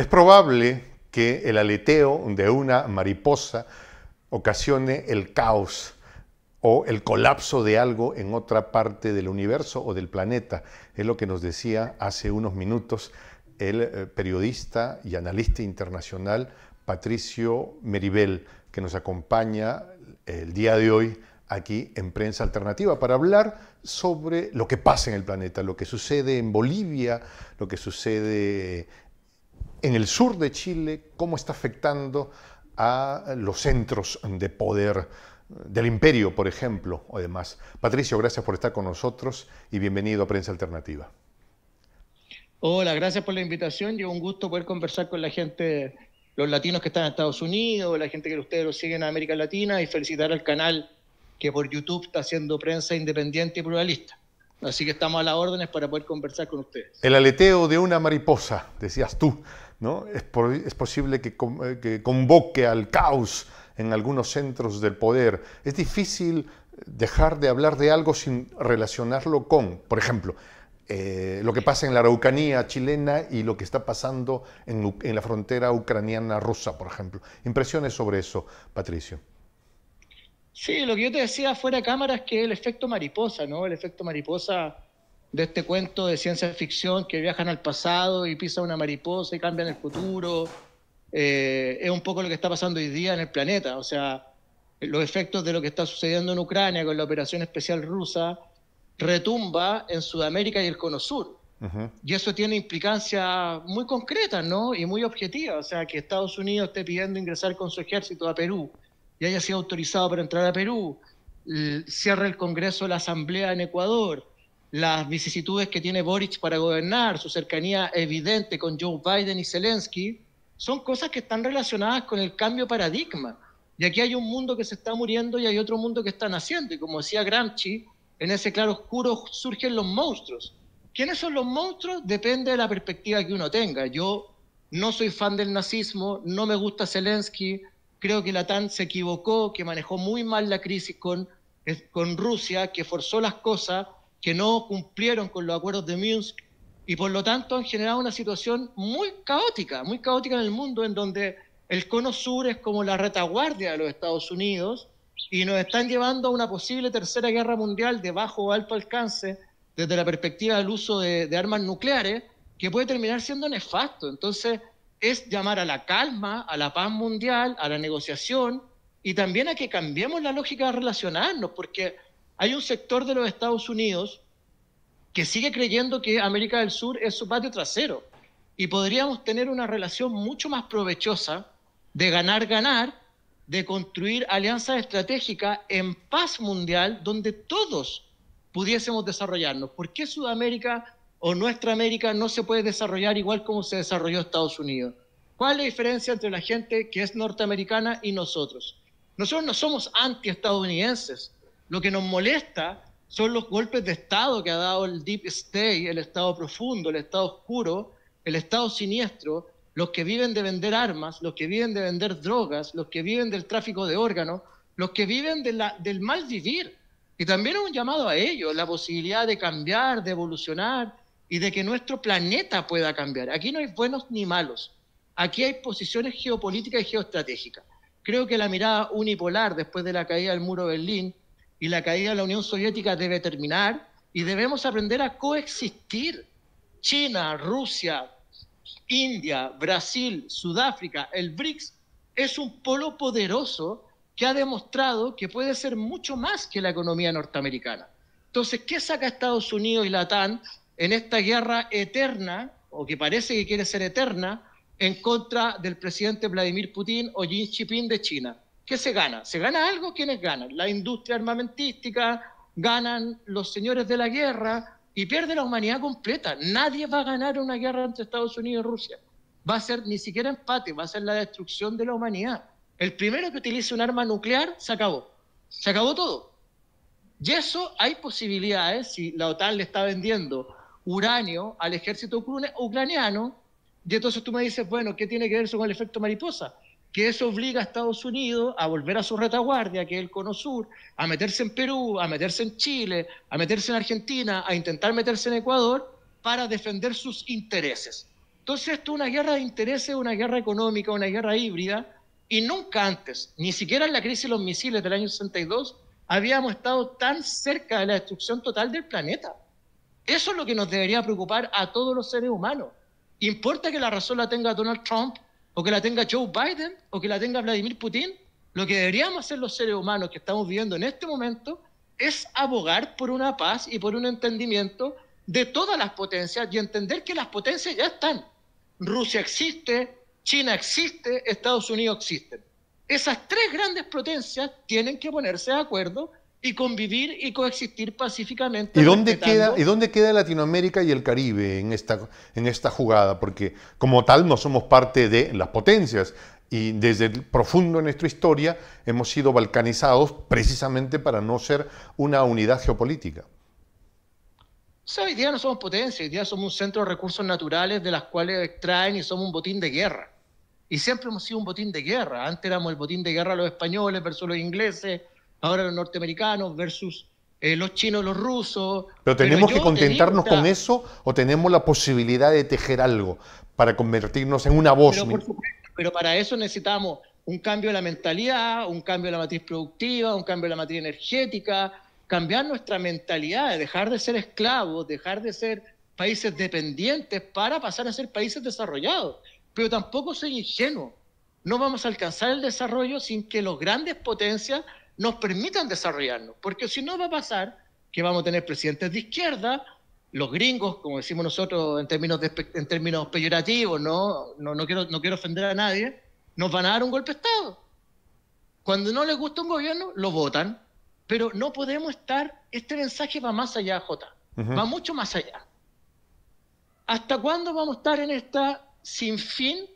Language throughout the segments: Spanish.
Es probable que el aleteo de una mariposa ocasione el caos o el colapso de algo en otra parte del universo o del planeta. Es lo que nos decía hace unos minutos el periodista y analista internacional Patricio Meribel, que nos acompaña el día de hoy aquí en Prensa Alternativa para hablar sobre lo que pasa en el planeta, lo que sucede en Bolivia, lo que sucede en el sur de Chile, cómo está afectando a los centros de poder del imperio, por ejemplo, o demás. Patricio, gracias por estar con nosotros y bienvenido a Prensa Alternativa. Hola, gracias por la invitación y un gusto poder conversar con la gente, los latinos que están en Estados Unidos, la gente que ustedes lo siguen en América Latina y felicitar al canal que por YouTube está haciendo prensa independiente y pluralista. Así que estamos a las órdenes para poder conversar con ustedes. El aleteo de una mariposa, decías tú, ¿no? Es posible que convoque al caos en algunos centros del poder. Es difícil dejar de hablar de algo sin relacionarlo con, por ejemplo, lo que pasa en la Araucanía chilena y lo que está pasando en la frontera ucraniana-rusa, por ejemplo. Impresiones sobre eso, Patricio. Sí, lo que yo te decía fuera de cámara es que el efecto mariposa, ¿no? El efecto mariposa de este cuento de ciencia ficción que viajan al pasado y pisan una mariposa y cambian el futuro, es un poco lo que está pasando hoy día en el planeta. O sea, los efectos de lo que está sucediendo en Ucrania con la operación especial rusa retumba en Sudamérica y el Cono Sur. Y eso tiene implicancias muy concretas, ¿no? Y muy objetivas. O sea, que Estados Unidos esté pidiendo ingresar con su ejército a Perú y haya sido autorizado para entrar a Perú, cierre el Congreso de la Asamblea en Ecuador, las vicisitudes que tiene Boric para gobernar, su cercanía evidente con Joe Biden y Zelensky, son cosas que están relacionadas con el cambio de paradigma. Y aquí hay un mundo que se está muriendo y hay otro mundo que está naciendo. Y como decía Gramsci, en ese claro oscuro surgen los monstruos. ¿Quiénes son los monstruos? Depende de la perspectiva que uno tenga. Yo no soy fan del nazismo, no me gusta Zelensky, creo que la OTAN se equivocó, que manejó muy mal la crisis con Rusia, que forzó las cosas, que no cumplieron con los acuerdos de Minsk y por lo tanto han generado una situación muy caótica en el mundo, en donde el cono sur es como la retaguardia de los Estados Unidos y nos están llevando a una posible tercera guerra mundial de bajo o alto alcance desde la perspectiva del uso de armas nucleares, que puede terminar siendo nefasto. Entonces, es llamar a la calma, a la paz mundial, a la negociación y también a que cambiemos la lógica de relacionarnos, porque hay un sector de los Estados Unidos que sigue creyendo que América del Sur es su patio trasero y podríamos tener una relación mucho más provechosa de ganar-ganar, de construir alianzas estratégicas en paz mundial donde todos pudiésemos desarrollarnos. ¿Por qué Sudamérica o nuestra América no se puede desarrollar igual como se desarrolló Estados Unidos? ¿Cuál es la diferencia entre la gente que es norteamericana y nosotros? Nosotros no somos anti-estadounidenses. Lo que nos molesta son los golpes de Estado que ha dado el Deep State, el Estado profundo, el Estado oscuro, el Estado siniestro, los que viven de vender armas, los que viven de vender drogas, los que viven del tráfico de órganos, los que viven del mal vivir. Y también es un llamado a ellos, la posibilidad de cambiar, de evolucionar y de que nuestro planeta pueda cambiar. Aquí no hay buenos ni malos. Aquí hay posiciones geopolíticas y geoestratégicas. Creo que la mirada unipolar después de la caída del muro de Berlín y la caída de la Unión Soviética debe terminar y debemos aprender a coexistir. China, Rusia, India, Brasil, Sudáfrica, el BRICS es un polo poderoso que ha demostrado que puede ser mucho más que la economía norteamericana. Entonces, ¿qué saca Estados Unidos y la OTAN en esta guerra eterna, o que parece que quiere ser eterna, en contra del presidente Vladimir Putin o Xi Jinping de China? ¿Qué se gana? ¿Se gana algo? ¿Quiénes ganan? La industria armamentística, ganan los señores de la guerra y pierde la humanidad completa. Nadie va a ganar una guerra entre Estados Unidos y Rusia. Va a ser ni siquiera empate, va a ser la destrucción de la humanidad. El primero que utilice un arma nuclear, se acabó. Se acabó todo. Y eso hay posibilidades, si la OTAN le está vendiendo uranio al ejército ucraniano, y entonces tú me dices, bueno, ¿qué tiene que ver eso con el efecto mariposa? Que eso obliga a Estados Unidos a volver a su retaguardia, que es el Cono Sur, a meterse en Perú, a meterse en Chile, a meterse en Argentina, a intentar meterse en Ecuador para defender sus intereses. Entonces esto es una guerra de intereses, una guerra económica, una guerra híbrida, y nunca antes, ni siquiera en la crisis de los misiles del año 62, habíamos estado tan cerca de la destrucción total del planeta. Eso es lo que nos debería preocupar a todos los seres humanos. ¿Importa que la razón la tenga Donald Trump, o que la tenga Joe Biden, o que la tenga Vladimir Putin? Lo que deberíamos hacer los seres humanos que estamos viviendo en este momento es abogar por una paz y por un entendimiento de todas las potencias y entender que las potencias ya están. Rusia existe, China existe, Estados Unidos existen. Esas tres grandes potencias tienen que ponerse de acuerdo y convivir y coexistir pacíficamente. ¿Y dónde queda Latinoamérica y el Caribe en esta jugada? Porque como tal no somos parte de las potencias y desde el profundo de nuestra historia hemos sido balcanizados precisamente para no ser una unidad geopolítica. O sea, hoy día no somos potencia, hoy día somos un centro de recursos naturales de las cuales extraen y somos un botín de guerra. Y siempre hemos sido un botín de guerra. Antes éramos el botín de guerra los españoles versus los ingleses, ahora los norteamericanos versus los chinos, los rusos. ¿Pero tenemos que contentarnos con eso o tenemos la posibilidad de tejer algo para convertirnos en una voz? Por supuesto, pero para eso necesitamos un cambio de la mentalidad, un cambio de la matriz productiva, un cambio de la matriz energética, cambiar nuestra mentalidad, dejar de ser esclavos, dejar de ser países dependientes para pasar a ser países desarrollados. Pero tampoco soy ingenuo. No vamos a alcanzar el desarrollo sin que las grandes potencias nos permitan desarrollarnos, porque si no va a pasar que vamos a tener presidentes de izquierda, los gringos, como decimos nosotros en términos peyorativos, no quiero ofender a nadie, nos van a dar un golpe de Estado. Cuando no les gusta un gobierno, lo votan, pero no podemos este mensaje va más allá, Jota, va mucho más allá. ¿Hasta cuándo vamos a estar en esta sinfín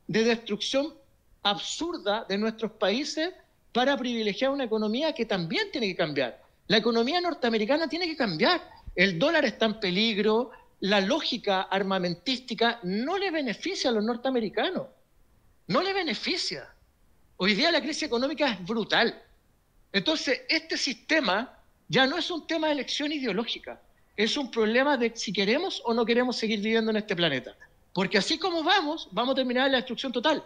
de destrucción absurda de nuestros países para privilegiar una economía que también tiene que cambiar? La economía norteamericana tiene que cambiar. El dólar está en peligro, la lógica armamentística no le beneficia a los norteamericanos, no le beneficia. Hoy día la crisis económica es brutal. Entonces, este sistema ya no es un tema de elección ideológica, es un problema de si queremos o no queremos seguir viviendo en este planeta. Porque así como vamos a terminar en la destrucción total.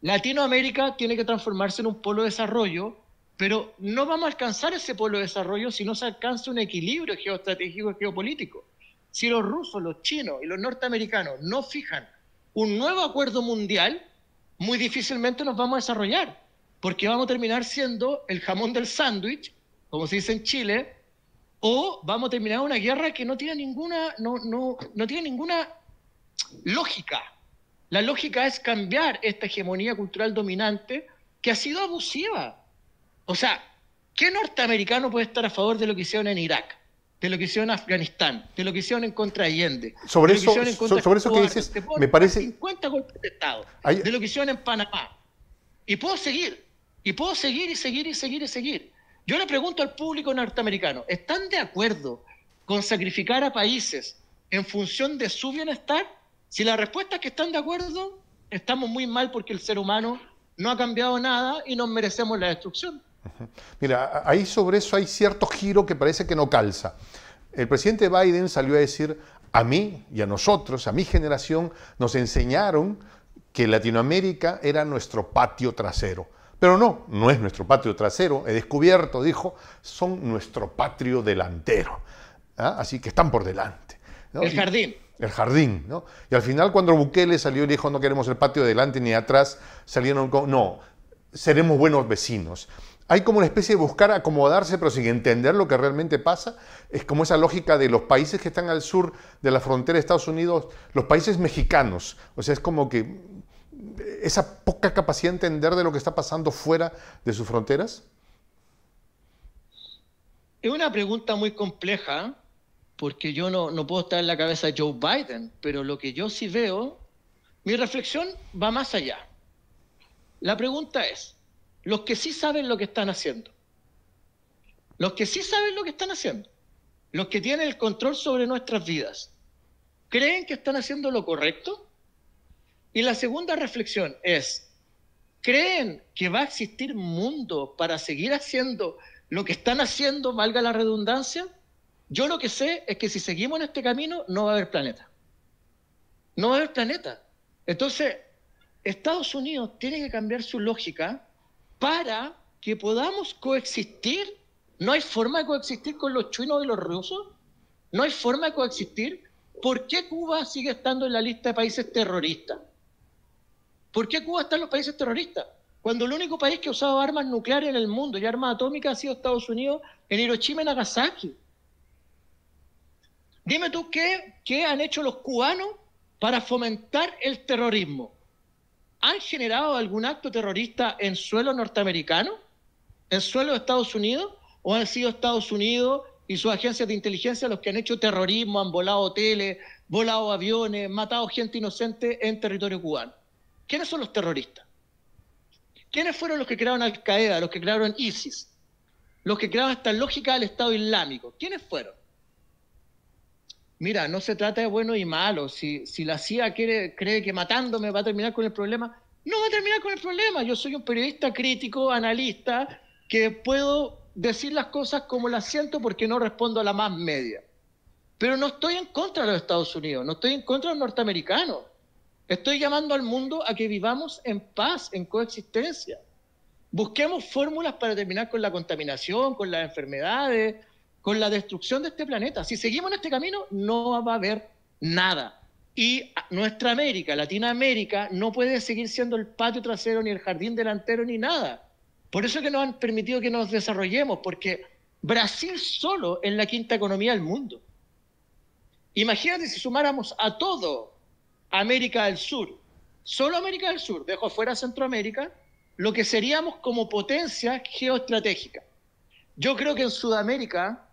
Latinoamérica tiene que transformarse en un polo de desarrollo, pero no vamos a alcanzar ese polo de desarrollo si no se alcanza un equilibrio geoestratégico y geopolítico. Si los rusos, los chinos y los norteamericanos no fijan un nuevo acuerdo mundial, muy difícilmente nos vamos a desarrollar, porque vamos a terminar siendo el jamón del sándwich, como se dice en Chile, o vamos a terminar una guerra que no tiene ninguna lógica. La lógica es cambiar esta hegemonía cultural dominante que ha sido abusiva. O sea, ¿qué norteamericano puede estar a favor de lo que hicieron en Irak, de lo que hicieron en Afganistán, de lo que hicieron en contra de Allende? Sobre eso que dices, me parece... 50 golpes de Estado, de lo que hicieron en Panamá. Y puedo seguir, y seguir. Yo le pregunto al público norteamericano, ¿están de acuerdo con sacrificar a países en función de su bienestar? Si la respuesta es que están de acuerdo, estamos muy mal porque el ser humano no ha cambiado nada y nos merecemos la destrucción. Mira, ahí sobre eso hay cierto giro que parece que no calza. El presidente Biden salió a decir, a mí y a nosotros, a mi generación, nos enseñaron que Latinoamérica era nuestro patio trasero. Pero no es nuestro patio trasero, he descubierto, dijo, son nuestro patio delantero. ¿Ah? Así que están por delante, ¿no? El jardín. El jardín, ¿no? Y al final cuando Bukele salió y dijo no queremos el patio de delante ni de atrás, salieron con, no, seremos buenos vecinos. Hay como una especie de buscar acomodarse pero sin entender lo que realmente pasa. Es como esa lógica de los países que están al sur de la frontera de Estados Unidos, los países mexicanos. O sea, es como que esa poca capacidad de entender de lo que está pasando fuera de sus fronteras. Es una pregunta muy compleja, porque yo no puedo estar en la cabeza de Joe Biden, pero lo que yo sí veo, mi reflexión va más allá. La pregunta es, los que sí saben lo que están haciendo, los que tienen el control sobre nuestras vidas, ¿creen que están haciendo lo correcto? Y la segunda reflexión es, ¿creen que va a existir mundo para seguir haciendo lo que están haciendo, valga la redundancia? Yo lo que sé es que si seguimos en este camino no va a haber planeta. no va a haber planeta. Entonces, Estados Unidos tiene que cambiar su lógica para que podamos coexistir. No hay forma de coexistir con los chinos y los rusos. No hay forma de coexistir. ¿Por qué Cuba sigue estando en la lista de países terroristas? ¿Por qué Cuba está en los países terroristas? Cuando el único país que ha usado armas nucleares en el mundo y armas atómicas ha sido Estados Unidos en Hiroshima y Nagasaki. Dime tú, ¿qué han hecho los cubanos para fomentar el terrorismo? ¿Han generado algún acto terrorista en suelo norteamericano? ¿En suelo de Estados Unidos? ¿O han sido Estados Unidos y sus agencias de inteligencia los que han hecho terrorismo, han volado hoteles, volado aviones, matado gente inocente en territorio cubano? ¿Quiénes son los terroristas? ¿Quiénes fueron los que crearon Al-Qaeda, los que crearon ISIS? Los que crearon esta lógica del Estado Islámico. ¿Quiénes fueron? Mira, no se trata de bueno y malo. Si la CIA cree que matándome va a terminar con el problema, no va a terminar con el problema. Yo soy un periodista crítico, analista, que puedo decir las cosas como las siento porque no respondo a la más media. Pero no estoy en contra de los Estados Unidos, no estoy en contra de los norteamericanos. Estoy llamando al mundo a que vivamos en paz, en coexistencia. Busquemos fórmulas para terminar con la contaminación, con las enfermedades, con la destrucción de este planeta. Si seguimos en este camino, no va a haber nada. Y nuestra América, Latinoamérica, no puede seguir siendo el patio trasero, ni el jardín delantero, ni nada. Por eso es que nos han permitido que nos desarrollemos, porque Brasil solo es la quinta economía del mundo. Imagínate si sumáramos a todo América del Sur, solo América del Sur, dejo afuera Centroamérica, lo que seríamos como potencia geoestratégica. Yo creo que en Sudamérica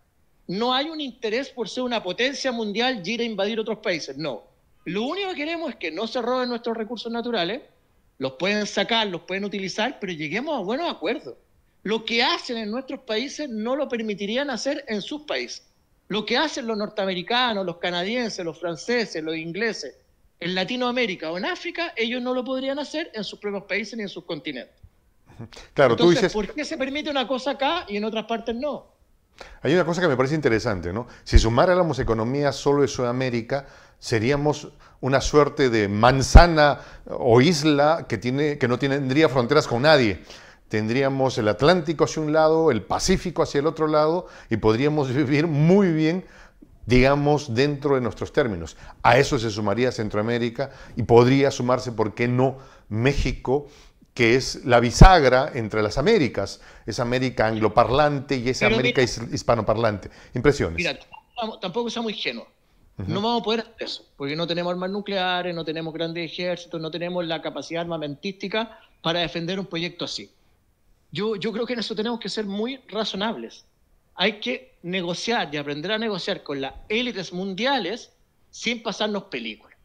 no hay un interés por ser una potencia mundial y ir a invadir otros países, no. Lo único que queremos es que no se roben nuestros recursos naturales, los pueden sacar, los pueden utilizar, pero lleguemos a buenos acuerdos. Lo que hacen en nuestros países no lo permitirían hacer en sus países. Lo que hacen los norteamericanos, los canadienses, los franceses, los ingleses, en Latinoamérica o en África, ellos no lo podrían hacer en sus propios países ni en sus continentes. Claro, Entonces, tú dices... ¿por qué se permite una cosa acá y en otras partes no? Hay una cosa que me parece interesante, ¿no? Si sumáramos economía solo de Sudamérica, seríamos una suerte de manzana o isla que no tendría fronteras con nadie. Tendríamos el Atlántico hacia un lado, el Pacífico hacia el otro lado, y podríamos vivir muy bien, digamos, dentro de nuestros términos. A eso se sumaría Centroamérica y podría sumarse, ¿por qué no?, México, que es la bisagra entre las Américas, esa América angloparlante y esa América hispanoparlante. Impresiones. Mira, tampoco sea muy ingenuo. No vamos a poder hacer eso, porque no tenemos armas nucleares, no tenemos grandes ejércitos, no tenemos la capacidad armamentística para defender un proyecto así. Yo creo que en eso tenemos que ser muy razonables. Hay que negociar y aprender a negociar con las élites mundiales sin pasarnos películas.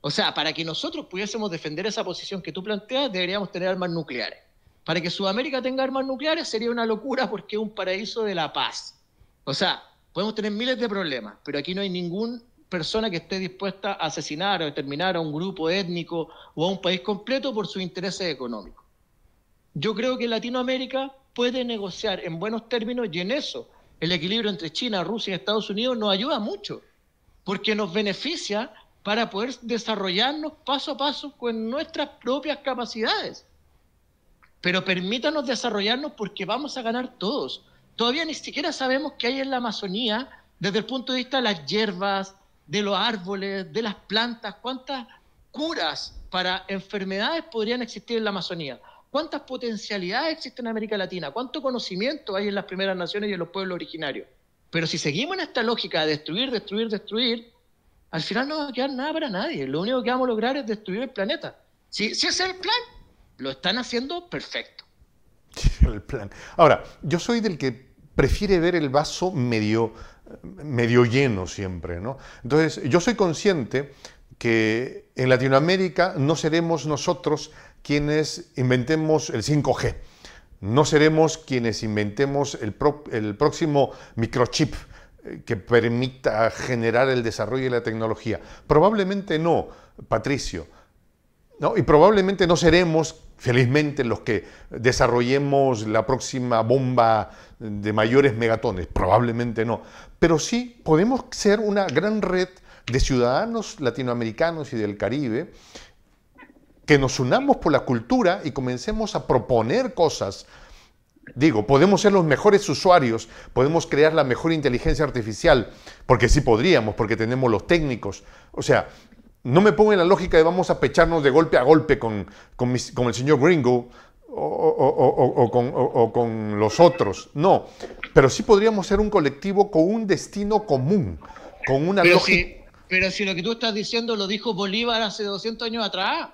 O sea, para que nosotros pudiésemos defender esa posición que tú planteas, deberíamos tener armas nucleares. Para que Sudamérica tenga armas nucleares sería una locura porque es un paraíso de la paz. O sea, podemos tener miles de problemas, pero aquí no hay ninguna persona que esté dispuesta a asesinar o exterminar a un grupo étnico o a un país completo por sus intereses económicos. Yo creo que Latinoamérica puede negociar en buenos términos y en eso el equilibrio entre China, Rusia y Estados Unidos nos ayuda mucho, porque nos beneficia para poder desarrollarnos paso a paso con nuestras propias capacidades. Pero permítanos desarrollarnos porque vamos a ganar todos. Todavía ni siquiera sabemos qué hay en la Amazonía desde el punto de vista de las hierbas, de los árboles, de las plantas, cuántas curas para enfermedades podrían existir en la Amazonía, cuántas potencialidades existen en América Latina, cuánto conocimiento hay en las primeras naciones y en los pueblos originarios. Pero si seguimos en esta lógica de destruir, al final no va a quedar nada para nadie. Lo único que vamos a lograr es destruir el planeta. Si ese es el plan, lo están haciendo perfecto. El plan. Ahora, yo soy del que prefiere ver el vaso medio lleno siempre, ¿no? Entonces, yo soy consciente que en Latinoamérica no seremos nosotros quienes inventemos el 5G. No seremos quienes inventemos el próximo microchip que permita generar el desarrollo de la tecnología. Probablemente no, Patricio. No, y probablemente no seremos, felizmente, los que desarrollemos la próxima bomba de mayores megatones. Probablemente no. Pero sí podemos ser una gran red de ciudadanos latinoamericanos y del Caribe, que nos unamos por la cultura y comencemos a proponer cosas. Digo, podemos ser los mejores usuarios, podemos crear la mejor inteligencia artificial, porque sí podríamos, porque tenemos los técnicos. O sea, no me pongo en la lógica de vamos a pecharnos de golpe a golpe con el señor Gringo o con los otros. No, pero sí podríamos ser un colectivo con un destino común, con una lógica. Pero si lo que tú estás diciendo lo dijo Bolívar hace 200 años atrás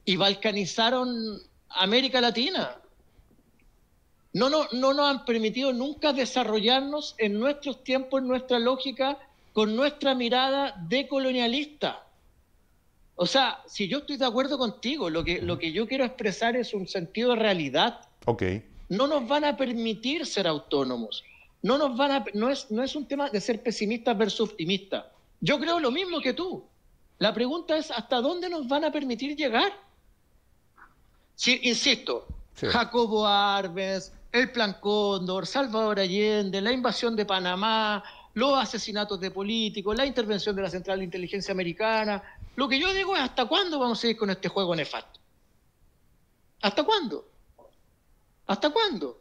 y balcanizaron América Latina. No nos han permitido nunca desarrollarnos en nuestros tiempos, en nuestra lógica, con nuestra mirada decolonialista. O sea, si yo estoy de acuerdo contigo, lo que yo quiero expresar es un sentido de realidad. Okay. No nos van a permitir ser autónomos. No es un tema de ser pesimistas versus optimistas. Yo creo lo mismo que tú. La pregunta es, ¿hasta dónde nos van a permitir llegar? Sí, insisto, sí. Jacobo Arbenz, el Plan Cóndor, Salvador Allende, la invasión de Panamá, los asesinatos de políticos, la intervención de la Central de Inteligencia Americana. Lo que yo digo es, ¿hasta cuándo vamos a seguir con este juego nefasto? ¿Hasta cuándo? ¿Hasta cuándo?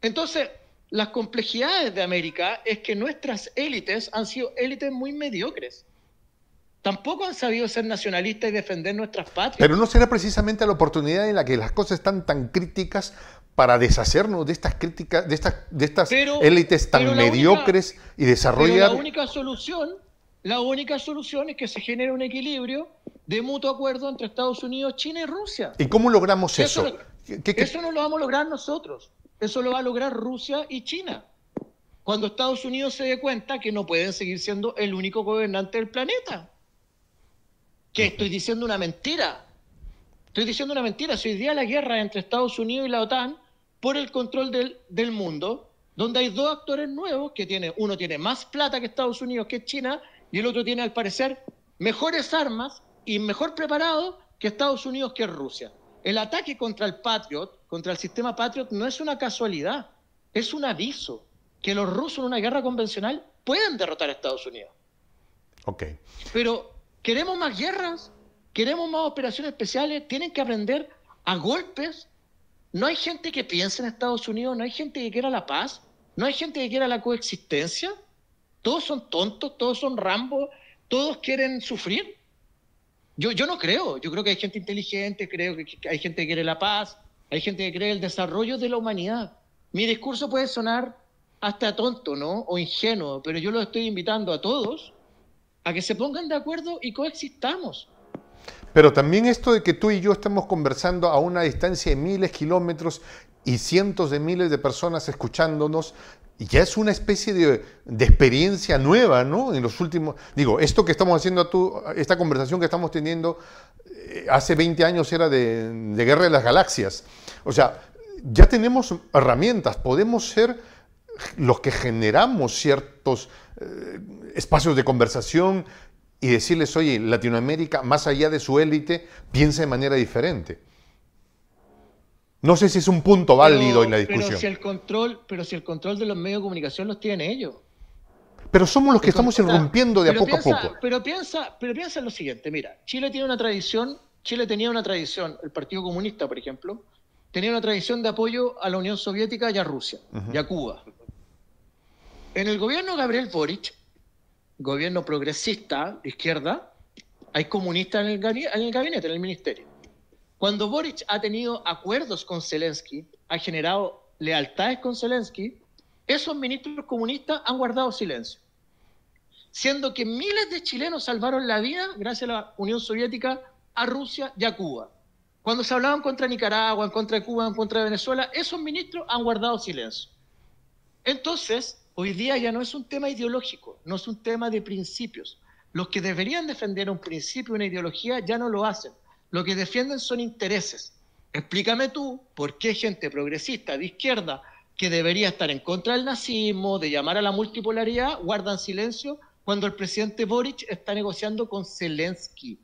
Entonces, las complejidades de América es que nuestras élites han sido élites muy mediocres. Tampoco han sabido ser nacionalistas y defender nuestras patrias. Pero ¿no será precisamente la oportunidad en la que las cosas están tan críticas para deshacernos de estas críticas, de estas élites tan mediocres y desarrollar? Pero la única solución es que se genere un equilibrio de mutuo acuerdo entre Estados Unidos, China y Rusia. ¿Y cómo logramos eso? Eso no lo vamos a lograr nosotros. Eso lo va a lograr Rusia y China. Cuando Estados Unidos se dé cuenta que no pueden seguir siendo el único gobernante del planeta. ¿Qué? Estoy diciendo una mentira. Estoy diciendo una mentira. Si hoy día la guerra entre Estados Unidos y la OTAN por el control del mundo, donde hay dos actores nuevos, uno tiene más plata que Estados Unidos, que China, y el otro tiene, al parecer, mejores armas y mejor preparado que Estados Unidos, que Rusia. El ataque contra el Patriot, contra el sistema Patriot, no es una casualidad, es un aviso que los rusos en una guerra convencional pueden derrotar a Estados Unidos. Okay. Pero queremos más guerras, queremos más operaciones especiales, tienen que aprender a golpes. No hay gente que piense en Estados Unidos, no hay gente que quiera la paz, no hay gente que quiera la coexistencia. Todos son tontos, todos son Rambo, todos quieren sufrir. Yo no creo, yo creo que hay gente inteligente, creo que hay gente que quiere la paz, hay gente que cree el desarrollo de la humanidad. Mi discurso puede sonar hasta tonto, ¿no? O ingenuo, pero yo los estoy invitando a todos a que se pongan de acuerdo y coexistamos. Pero también esto de que tú y yo estamos conversando a una distancia de miles de kilómetros y cientos de miles de personas escuchándonos, ya es una especie de experiencia nueva, ¿no? En los últimos... Digo, esto que estamos haciendo, esta conversación que estamos teniendo, hace 20 años era de Guerra de las Galaxias. O sea, ya tenemos herramientas, podemos ser los que generamos ciertos espacios de conversación y decirles, oye, Latinoamérica, más allá de su élite, piensa de manera diferente. No sé si es un punto válido en la discusión. Pero si el control de los medios de comunicación los tienen ellos. Pero somos los que estamos irrumpiendo de a poco a poco. Pero piensa en lo siguiente, mira, Chile tenía una tradición, el Partido Comunista, por ejemplo, tenía una tradición de apoyo a la Unión Soviética y a Rusia, y a Cuba. En el gobierno de Gabriel Boric, gobierno progresista, de izquierda, hay comunistas en el gabinete, en el ministerio. Cuando Boric ha tenido acuerdos con Zelensky, ha generado lealtades con Zelensky, esos ministros comunistas han guardado silencio. Siendo que miles de chilenos salvaron la vida gracias a la Unión Soviética, a Rusia y a Cuba. Cuando se hablaban contra Nicaragua, en contra de Cuba, en contra de Venezuela, esos ministros han guardado silencio. Entonces, hoy día ya no es un tema ideológico, no es un tema de principios. Los que deberían defender un principio, una ideología, ya no lo hacen. Lo que defienden son intereses. Explícame tú por qué gente progresista de izquierda que debería estar en contra del nazismo, de llamar a la multipolaridad, guardan silencio cuando el presidente Boric está negociando con Zelensky.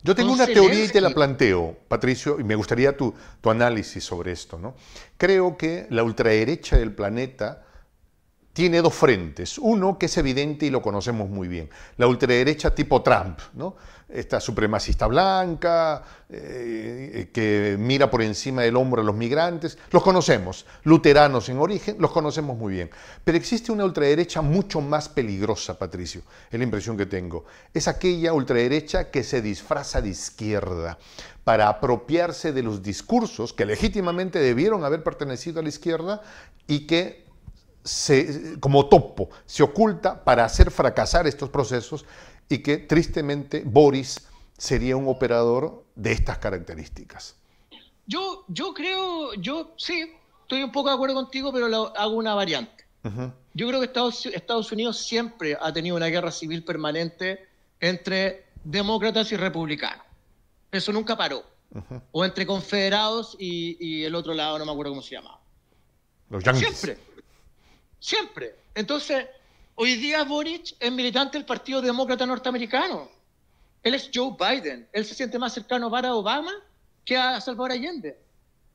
Yo tengo una teoría y te la planteo, Patricio, y me gustaría tu análisis sobre esto, ¿no? Creo que la ultraderecha del planeta tiene dos frentes. Uno que es evidente y lo conocemos muy bien, la ultraderecha tipo Trump, ¿no? Esta supremacista blanca, que mira por encima del hombro a los migrantes, los conocemos, luteranos en origen, los conocemos muy bien. Pero existe una ultraderecha mucho más peligrosa, Patricio, es la impresión que tengo. Es aquella ultraderecha que se disfraza de izquierda para apropiarse de los discursos que legítimamente debieron haber pertenecido a la izquierda y que como topo se oculta para hacer fracasar estos procesos, y que tristemente Boris sería un operador de estas características. Yo creo, sí, estoy un poco de acuerdo contigo, pero hago una variante. Yo creo que Estados Unidos siempre ha tenido una guerra civil permanente entre demócratas y republicanos. Eso nunca paró. O entre confederados y el otro lado, no me acuerdo cómo se llamaba. Los yanquis. Siempre. Entonces, hoy día Boric es militante del Partido Demócrata Norteamericano. Él es Joe Biden. Él se siente más cercano a Barack Obama que a Salvador Allende.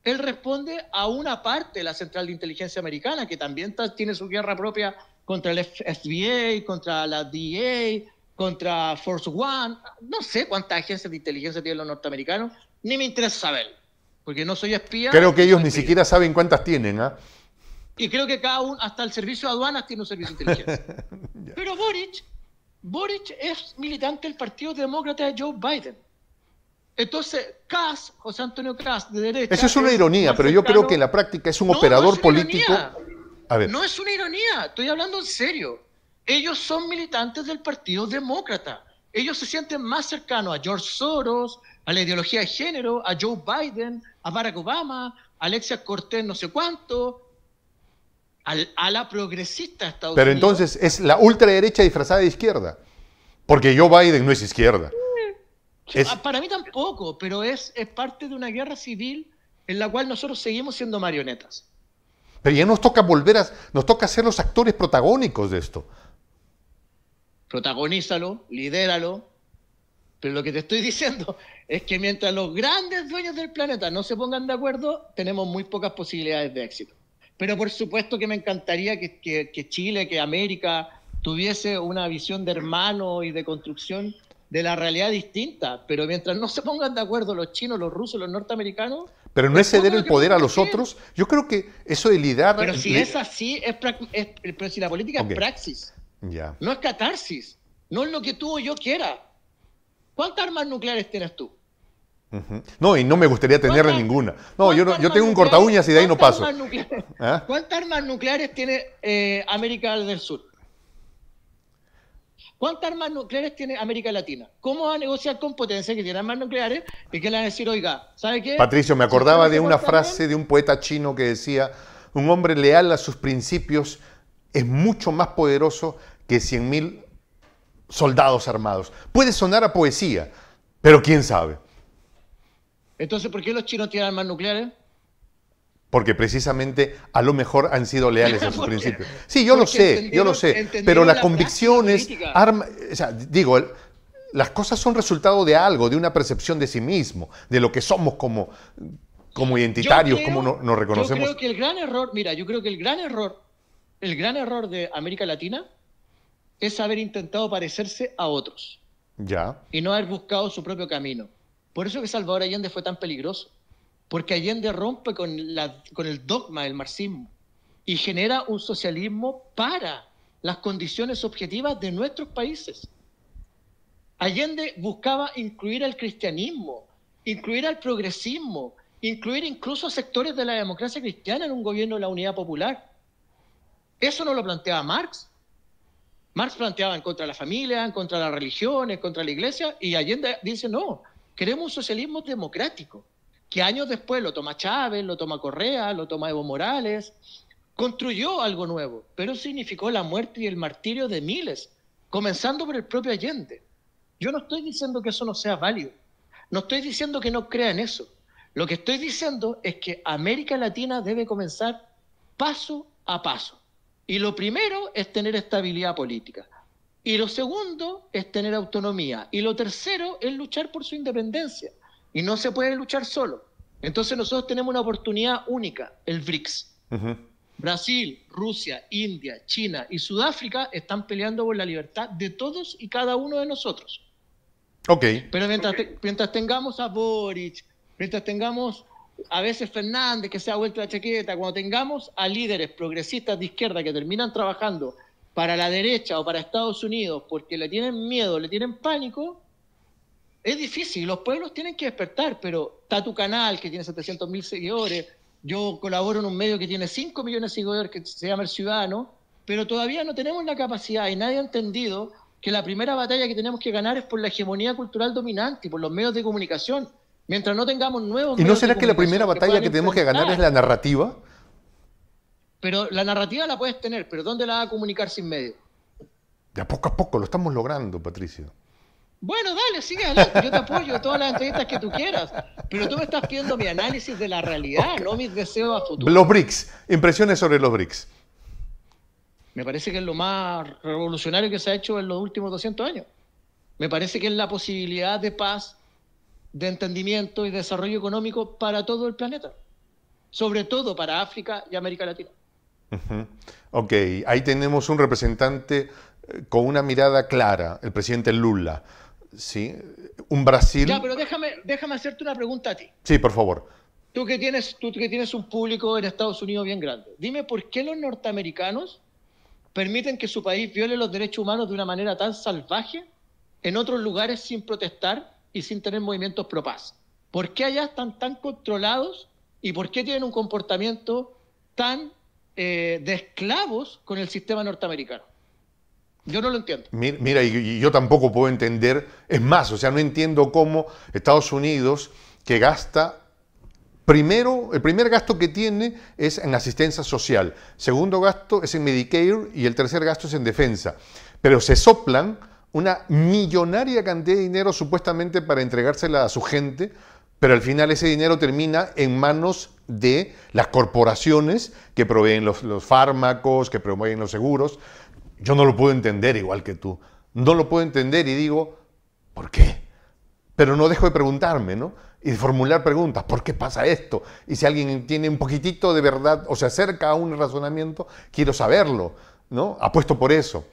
Él responde a una parte de la Central de Inteligencia Americana, que también tiene su guerra propia contra el FBI, contra la DEA, contra Force One. No sé cuántas agencias de inteligencia tienen los norteamericanos, ni me interesa saber, porque no soy espía. Creo que ellos ni siquiera saben cuántas tienen, ¿ah? Y creo que cada uno, hasta el servicio de aduanas, tiene un servicio de inteligencia. Pero Boric es militante del Partido Demócrata de Joe Biden. Entonces, José Antonio Kast, de derecha... Eso es una ironía, pero yo creo que en la práctica es un operador político... A ver. No es una ironía, estoy hablando en serio. Ellos son militantes del Partido Demócrata. Ellos se sienten más cercanos a George Soros, a la ideología de género, a Joe Biden, a Barack Obama, a Alexia Cortés no sé cuánto, a la progresista de Estados Unidos. Pero entonces es la ultraderecha disfrazada de izquierda, porque Joe Biden no es izquierda. Para mí tampoco, pero es parte de una guerra civil en la cual nosotros seguimos siendo marionetas. Pero ya nos toca ser los actores protagónicos de esto. Protagonízalo, lidéralo, pero lo que te estoy diciendo es que mientras los grandes dueños del planeta no se pongan de acuerdo, tenemos muy pocas posibilidades de éxito. Pero por supuesto que me encantaría que Chile, que América tuviese una visión de hermano y de construcción de la realidad distinta, pero mientras no se pongan de acuerdo los chinos, los rusos, los norteamericanos... Pero no es ceder el poder a los otros. Yo creo que eso de liderar... Pero si es así, pero si la política es praxis, no es catarsis, no es lo que tú o yo quiera. ¿Cuántas armas nucleares tienes tú? No, y no me gustaría tenerle ninguna. No, yo tengo un corta uñas y de ahí no paso. ¿Cuántas armas nucleares tiene América del Sur? ¿Cuántas armas nucleares tiene América Latina? ¿Cómo va a negociar con potencias que tienen armas nucleares y que le van a decir, oiga, ¿sabe qué? Patricio, me acordaba de una frase de un poeta chino que decía, un hombre leal a sus principios es mucho más poderoso que 100.000 soldados armados. Puede sonar a poesía, pero quién sabe. Entonces, ¿por qué los chinos tienen armas nucleares? Porque precisamente a lo mejor han sido leales a sus principios. Sí, yo lo sé, pero la convicción es... las cosas son resultado de algo, de una percepción de sí mismo, de lo que somos como identitarios, como nos reconocemos. Yo creo que el gran error, el gran error de América Latina es haber intentado parecerse a otros. Ya. Y no haber buscado su propio camino. Por eso que Salvador Allende fue tan peligroso. Porque Allende rompe con el dogma del marxismo y genera un socialismo para las condiciones objetivas de nuestros países. Allende buscaba incluir al cristianismo, incluir al progresismo, incluir incluso sectores de la democracia cristiana en un gobierno de la unidad popular. Eso no lo planteaba Marx. Marx planteaba en contra de la familia, en contra de la religión, en contra de la iglesia, y Allende dice, no, queremos un socialismo democrático, que años después lo toma Chávez, lo toma Correa, lo toma Evo Morales, construyó algo nuevo, pero significó la muerte y el martirio de miles, comenzando por el propio Allende. Yo no estoy diciendo que eso no sea válido, no estoy diciendo que no crea en eso. Lo que estoy diciendo es que América Latina debe comenzar paso a paso. Y lo primero es tener estabilidad política. Y lo segundo es tener autonomía. Y lo tercero es luchar por su independencia. Y no se puede luchar solo. Entonces nosotros tenemos una oportunidad única, el BRICS. Brasil, Rusia, India, China y Sudáfrica están peleando por la libertad de todos y cada uno de nosotros. Ok. Pero mientras tengamos a Boric, mientras tengamos a veces Fernández que se ha vuelto la chaqueta, cuando tengamos a líderes progresistas de izquierda que terminan trabajando para la derecha o para Estados Unidos porque le tienen miedo, le tienen pánico, es difícil. Los pueblos tienen que despertar, pero está tu canal que tiene 700.000 seguidores, yo colaboro en un medio que tiene 5 millones de seguidores que se llama El Ciudadano, pero todavía no tenemos la capacidad y nadie ha entendido que la primera batalla que tenemos que ganar es por la hegemonía cultural dominante y por los medios de comunicación. Mientras no tengamos nuevos ¿Y no medios será de que la primera comunicación batalla que tenemos que ganar es la narrativa? Pero la narrativa la puedes tener, pero ¿dónde la vas a comunicar sin medios? De a poco lo estamos logrando, Patricio. Bueno, dale, sigue adelante, yo te apoyo en todas las entrevistas que tú quieras, pero tú me estás pidiendo mi análisis de la realidad, no mis deseos a futuro. Los BRICS, impresiones sobre los BRICS. Me parece que es lo más revolucionario que se ha hecho en los últimos 200 años. Me parece que es la posibilidad de paz, de entendimiento y desarrollo económico para todo el planeta, sobre todo para África y América Latina. Ok, ahí tenemos un representante con una mirada clara, el presidente Lula, ¿sí? Un Brasil... Ya, pero déjame hacerte una pregunta a ti. Sí, por favor. Tú que tienes un público en Estados Unidos bien grande, dime por qué los norteamericanos permiten que su país viole los derechos humanos de una manera tan salvaje en otros lugares sin protestar y sin tener movimientos pro paz. ¿Por qué allá están tan controlados y por qué tienen un comportamiento tan de esclavos con el sistema norteamericano? Yo no lo entiendo. Mira, y yo tampoco puedo entender, es más, o sea, no entiendo cómo Estados Unidos, que gasta, primero, el primer gasto que tiene es en asistencia social, segundo gasto es en Medicare y el tercer gasto es en defensa, pero se soplan una millonaria cantidad de dinero supuestamente para entregársela a su gente, pero al final ese dinero termina en manos de las corporaciones que proveen los fármacos, que proveen los seguros. Yo no lo puedo entender igual que tú. No lo puedo entender y digo, ¿por qué? Pero no dejo de preguntarme, ¿no? Y de formular preguntas, ¿por qué pasa esto? Y si alguien tiene un poquitito de verdad o se acerca a un razonamiento, quiero saberlo, ¿no? Apuesto por eso.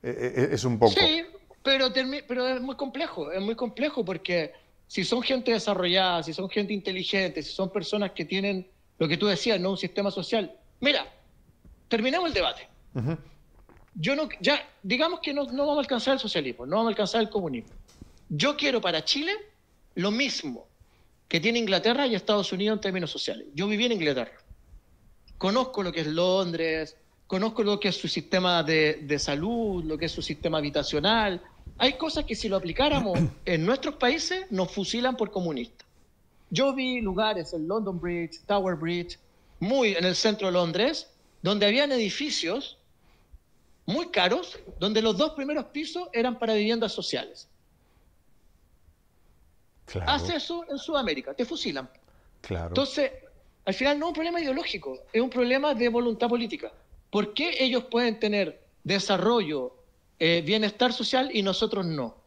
Es un poco... Sí, pero es muy complejo porque si son gente desarrollada, si son gente inteligente, si son personas que tienen lo que tú decías, ¿no? Un sistema social. Mira, terminamos el debate. Digamos que no vamos a alcanzar el socialismo, no vamos a alcanzar el comunismo. Yo quiero para Chile lo mismo que tiene Inglaterra y Estados Unidos en términos sociales. Yo viví en Inglaterra. Conozco lo que es Londres, conozco lo que es su sistema de salud, lo que es su sistema habitacional. Hay cosas que si lo aplicáramos en nuestros países nos fusilan por comunistas. Yo vi lugares en London Bridge, Tower Bridge, muy en el centro de Londres, donde habían edificios muy caros, donde los 2 primeros pisos eran para viviendas sociales. Claro. Haz eso en Sudamérica, te fusilan. Claro. Entonces, al final no es un problema ideológico, es un problema de voluntad política. ¿Por qué ellos pueden tener desarrollo, bienestar social y nosotros no?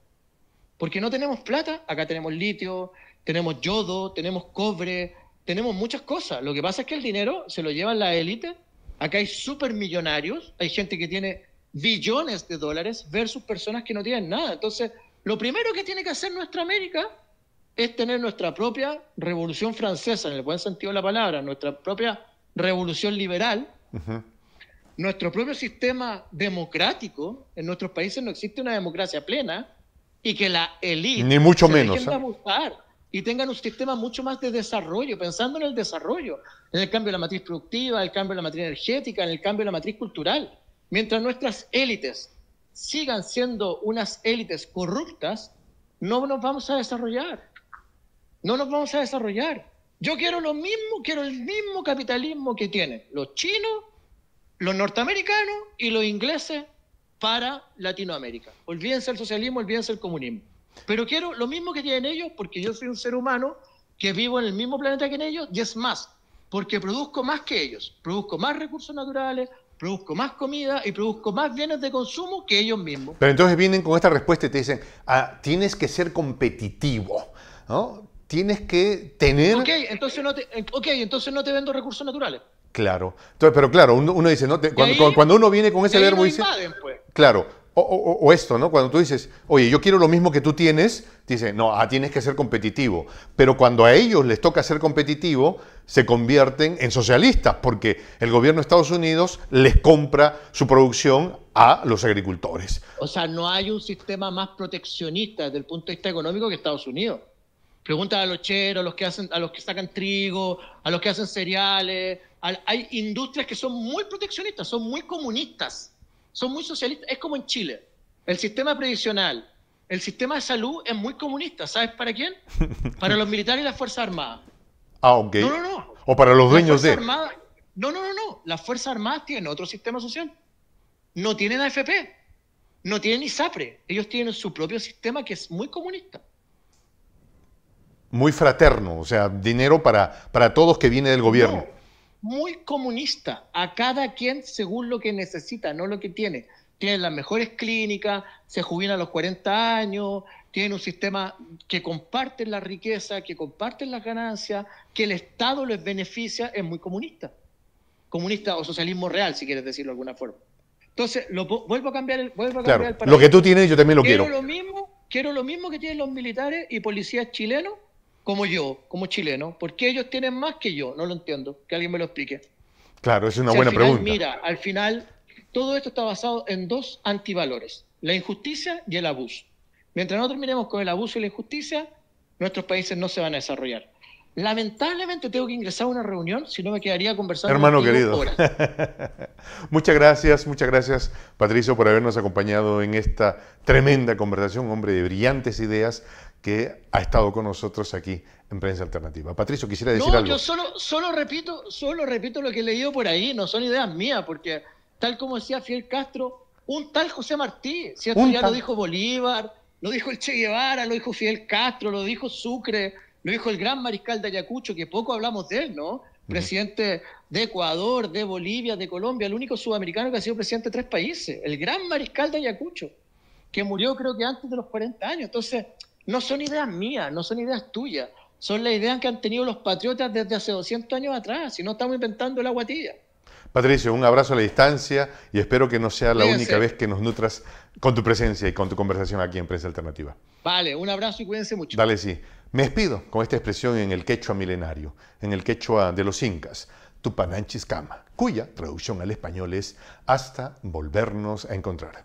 Porque no tenemos plata, acá tenemos litio, tenemos yodo, tenemos cobre, tenemos muchas cosas. Lo que pasa es que el dinero se lo llevan la élite. Acá hay supermillonarios, hay gente que tiene billones de dólares versus personas que no tienen nada. Entonces, lo primero que tiene que hacer nuestra América es tener nuestra propia revolución francesa, en el buen sentido de la palabra, nuestra propia revolución liberal, nuestro propio sistema democrático. En nuestros países no existe una democracia plena y que la élite ni mucho menos, de abusar y tengan un sistema mucho más de desarrollo, pensando en el desarrollo, en el cambio de la matriz productiva, el cambio de la matriz energética, en el cambio de la matriz cultural. Mientras nuestras élites sigan siendo unas élites corruptas, no nos vamos a desarrollar. No nos vamos a desarrollar. Yo quiero lo mismo, quiero el mismo capitalismo que tienen los chinos, los norteamericanos y los ingleses para Latinoamérica. Olvídense el socialismo, olvídense el comunismo. Pero quiero lo mismo que tienen ellos porque yo soy un ser humano que vivo en el mismo planeta que ellos y es más, porque produzco más que ellos. Produzco más recursos naturales, produzco más comida y produzco más bienes de consumo que ellos mismos. Pero entonces vienen con esta respuesta y te dicen, tienes que ser competitivo, ¿no? tienes que tener... entonces no te vendo recursos naturales. Claro. Entonces, pero claro, uno dice, ¿no? Cuando uno viene con ese verbo, dice... invaden, pues. Claro. O esto, ¿no? Cuando tú dices, oye, yo quiero lo mismo que tú tienes, dice, no, tienes que ser competitivo. Pero cuando a ellos les toca ser competitivo, se convierten en socialistas, porque el gobierno de Estados Unidos les compra su producción a los agricultores. O sea, no hay un sistema más proteccionista desde el punto de vista económico que Estados Unidos. Pregunta a los cheros, a los que sacan trigo, a los que hacen cereales. Hay industrias que son muy proteccionistas, son muy comunistas, son muy socialistas. Es como en Chile. El sistema previsional, el sistema de salud es muy comunista. ¿Sabes para quién? Para los militares y las Fuerzas Armadas. Ok. No. O para los dueños de... No. Las Fuerzas Armadas tienen otro sistema social. No tienen AFP. No tienen ISAPRE. Ellos tienen su propio sistema que es muy comunista. Muy fraterno, o sea, dinero para todos que viene del gobierno. No, muy comunista. A cada quien según lo que necesita, no lo que tiene. Tienen las mejores clínicas, se jubilan a los 40 años, tienen un sistema que comparten la riqueza, que comparten las ganancias, que el Estado les beneficia, es muy comunista. Comunista o socialismo real, si quieres decirlo de alguna forma. Entonces, vuelvo a cambiar el paradigma. Lo que tú tienes, yo también lo quiero. Quiero lo mismo que tienen los militares y policías chilenos, como yo, como chileno. ¿Por qué ellos tienen más que yo? No lo entiendo. Que alguien me lo explique. Claro, es una buena pregunta. Mira, al final, todo esto está basado en dos antivalores: la injusticia y el abuso. Mientras nosotros miremos con el abuso y la injusticia, nuestros países no se van a desarrollar. Lamentablemente tengo que ingresar a una reunión, si no me quedaría conversando Hermano querido. horas. Muchas gracias, Patricio, por habernos acompañado en esta tremenda conversación, hombre de brillantes ideas que ha estado con nosotros aquí en Prensa Alternativa. Patricio, quisiera decir algo. Yo solo repito lo que he leído por ahí, no son ideas mías, porque tal como decía Fidel Castro, un tal José Martí, ¿cierto? Ya lo dijo Bolívar, lo dijo el Che Guevara, lo dijo Fidel Castro, lo dijo Sucre, lo dijo el gran mariscal de Ayacucho, que poco hablamos de él, ¿no? Presidente de Ecuador, de Bolivia, de Colombia, el único sudamericano que ha sido presidente de 3 países, el gran mariscal de Ayacucho, que murió creo que antes de los 40 años. Entonces, no son ideas mías, no son ideas tuyas, son las ideas que han tenido los patriotas desde hace 200 años atrás, si no estamos inventando el agua tibia. Patricio, un abrazo a la distancia y espero que no sea la única vez que nos nutras con tu presencia y con tu conversación aquí en Prensa Alternativa. Vale, un abrazo y cuídense mucho. Dale, sí. Me despido con esta expresión en el quechua milenario, en el quechua de los incas, Tupananchis Kama, cuya traducción al español es hasta volvernos a encontrar.